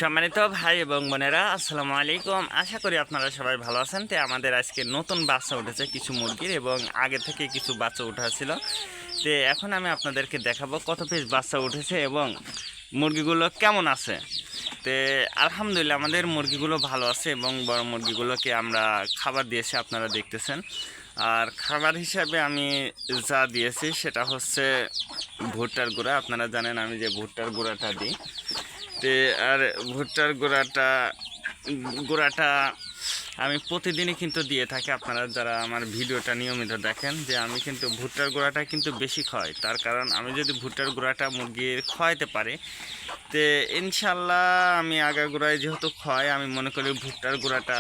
সম্মানিত ভাই এবং বোনেরা, আসসালামু আলাইকুম। আশা করি আপনারা সবাই ভালো আছেন। তো আমাদের আজকে নতুন বাচ্চা উঠেছে কিছু মুরগির, এবং আগে থেকে কিছু বাচ্চা উঠা ছিল। তো এখন আমি আপনাদেরকে দেখাবো কত পিস বাচ্চা উঠেছে এবং মুরগিগুলো কেমন আছে। তো আলহামদুলিল্লাহ আমাদের মুরগিগুলো ভালো আছে, এবং বড় মুরগিগুলোকে আমরা খাবার দিয়েছি, আপনারা দেখতেছেন। আর খাবার হিসাবে আমি যা দিয়েছি সেটা হচ্ছে ভুট্টার গুঁড়া। আপনারা জানেন আমি যে ভুট্টার গুঁড়াটা দিই। তে আর ভুট্টার গুঁড়াটা আমি প্রতিদিনই কিন্তু দিয়ে থাকি। আপনারা যারা আমার ভিডিওটা নিয়মিত দেখেন, যে আমি কিন্তু ভুট্টার গুঁড়াটা কিন্তু বেশি খাওয়াই। তার কারণ আমি যদি ভুট্টার গুঁড়াটা মুরগির খাওয়াইতে পারি, তে ইনশাল্লাহ আমি আগাগোড়ায় যেহেতু খাওয়াই, আমি মনে করি ভুট্টার গুঁড়াটা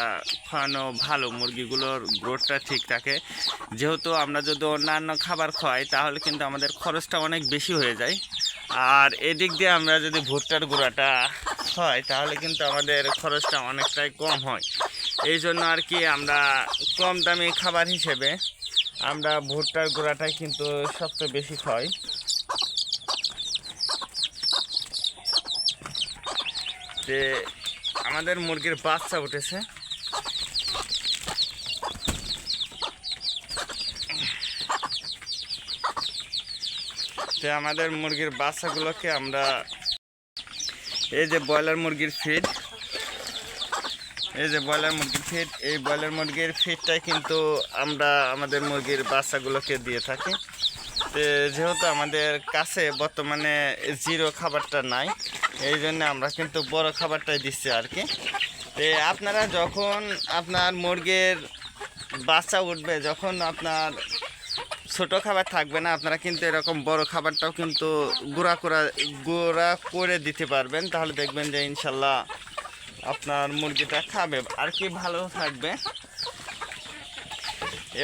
খাওয়ানো ভালো, মুরগিগুলোর গ্রোথটা ঠিক থাকে। যেহেতু আমরা যদি অন্যান্য খাবার খাওয়াই তাহলে কিন্তু আমাদের খরচটা অনেক বেশি হয়ে যায়। আর এদিক দিয়ে আমরা যদি ভুট্টার গুঁড়াটা হয় তাহলে কিন্তু আমাদের খরচটা অনেকটাই কম হয়। এই জন্য আর কি আমরা কম দামি খাবার হিসেবে আমরা ভুট্টার গুঁড়াটাই কিন্তু সবচেয়ে বেশি খাই। যে আমাদের মুরগির বাচ্চা উঠেছে, তো আমাদের মুরগির বাচ্চাগুলোকে আমরা এই যে ব্রয়লার মুরগির ফিড, এই যে ব্রয়লার মুরগির ফিড, এই ব্রয়লার মুরগির ফিডটাই কিন্তু আমরা আমাদের মুরগির বাচ্চাগুলোকে দিয়ে থাকি। তো যেহেতু আমাদের কাছে বর্তমানে জিরো খাবারটা নাই, এই জন্য আমরা কিন্তু বড় খাবারটাই দিচ্ছি আর কি। তো আপনারা যখন আপনার মুরগির বাচ্চা উঠবে, যখন আপনার ছোট খাবার থাকবে না, আপনারা কিন্তু এরকম বড় খাবারটাও কিন্তু গুঁড়া করে দিতে পারবেন। তাহলে দেখবেন যে ইনশাল্লাহ আপনার মুরগিটা খাবে আর কি, ভালো থাকবে।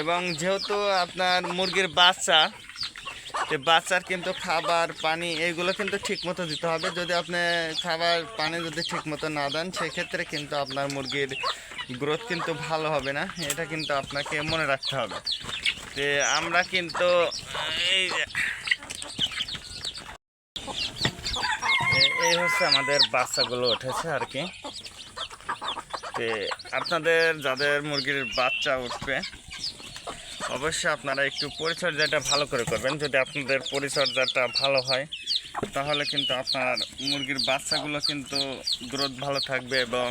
এবং যেহেতু আপনার মুরগির বাচ্চার কিন্তু খাবার পানি এইগুলো কিন্তু ঠিক মতো দিতে হবে। যদি আপনি খাবার পানি যদি ঠিক মতো না দেন, সেক্ষেত্রে কিন্তু আপনার মুরগির গ্রোথ কিন্তু ভালো হবে না। এটা কিন্তু আপনাকে মনে রাখতে হবে। তো আমরা কিন্তু এই হচ্ছে আমাদের বাচ্চাগুলো উঠেছে আর কি। তো আপনাদের যাদের মুরগির বাচ্চা উঠবে অবশ্যই আপনারা একটু পরিচর্যাটা ভালো করে করবেন। যদি আপনাদের পরিচর্যাটা ভালো হয় তাহলে কিন্তু আপনার মুরগির বাচ্চাগুলো কিন্তু গ্রোথ ভালো থাকবে, এবং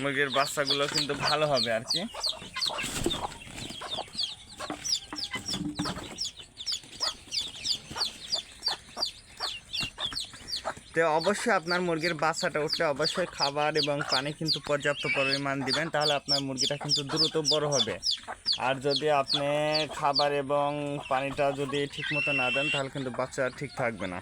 মুরগির বাচ্চাগুলো কিন্তু ভালো হবে আর কি। তো অবশ্যই আপনার মুরগির বাচ্চাটা উঠলে অবশ্যই খাবার এবং পানি কিন্তু পর্যাপ্ত পরিমাণ দিবেন, তাহলে আপনার মুরগিটা কিন্তু দ্রুত বড় হবে। আর যদি আপনি খাবার এবং পানিটা যদি ঠিক মতো না দেন তাহলে কিন্তু বাচ্চা ঠিক থাকবে না।